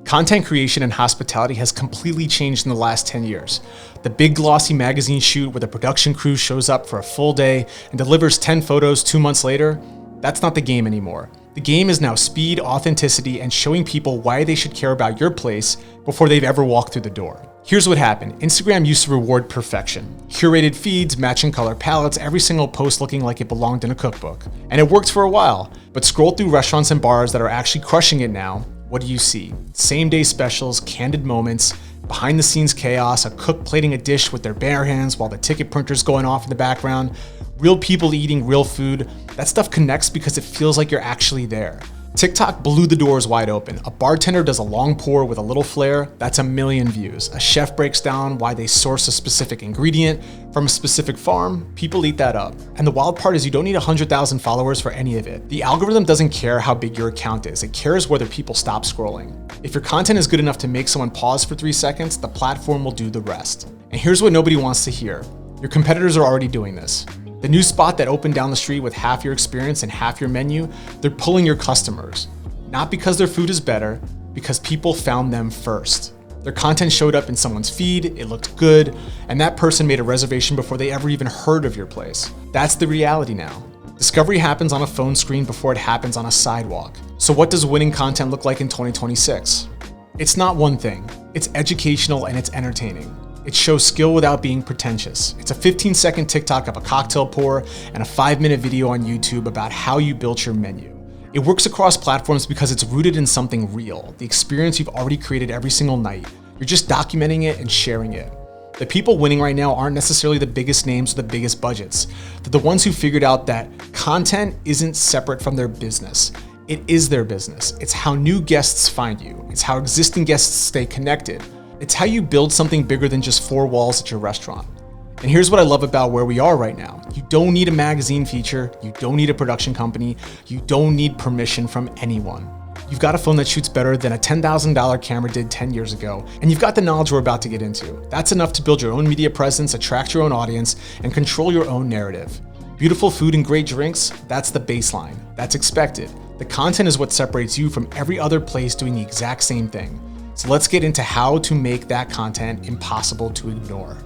Content creation and hospitality has completely changed in the last 10 years. The big glossy magazine shoot where the production crew shows up for a full day and delivers 10 photos 2 months later, that's not the game anymore. The game is now speed, authenticity, and showing people why they should care about your place before they've ever walked through the door. Here's what happened. Instagram used to reward perfection. Curated feeds, matching color palettes, every single post looking like it belonged in a cookbook. And it worked for a while, but scroll through restaurants and bars that are actually crushing it now. What do you see? Same day specials, candid moments, behind the scenes chaos, a cook plating a dish with their bare hands while the ticket printer's going off in the background, real people eating real food. That stuff connects because it feels like you're actually there. TikTok blew the doors wide open. A bartender does a long pour with a little flair, that's 1 million views. A chef breaks down why they source a specific ingredient from a specific farm, people eat that up. And the wild part is you don't need 100,000 followers for any of it. The algorithm doesn't care how big your account is, it cares whether people stop scrolling. If your content is good enough to make someone pause for 3 seconds, the platform will do the rest. And here's what nobody wants to hear. Your competitors are already doing this. The new spot that opened down the street with half your experience and half your menu, they're pulling your customers. Not because their food is better, because people found them first. Their content showed up in someone's feed, it looked good, and that person made a reservation before they ever even heard of your place. That's the reality now. Discovery happens on a phone screen before it happens on a sidewalk. So what does winning content look like in 2026? It's not one thing. It's educational and it's entertaining. It shows skill without being pretentious. It's a 15-second TikTok of a cocktail pour and a 5-minute video on YouTube about how you built your menu. It works across platforms because it's rooted in something real, the experience you've already created every single night. You're just documenting it and sharing it. The people winning right now aren't necessarily the biggest names or the biggest budgets. They're the ones who figured out that content isn't separate from their business. It is their business. It's how new guests find you. It's how existing guests stay connected. It's how you build something bigger than just 4 walls at your restaurant. And here's what I love about where we are right now. You don't need a magazine feature. You don't need a production company. You don't need permission from anyone. You've got a phone that shoots better than a $10,000 camera did 10 years ago, and you've got the knowledge we're about to get into. That's enough to build your own media presence, attract your own audience, and control your own narrative. Beautiful food and great drinks, that's the baseline. That's expected. The content is what separates you from every other place doing the exact same thing. So let's get into how to make that content impossible to ignore.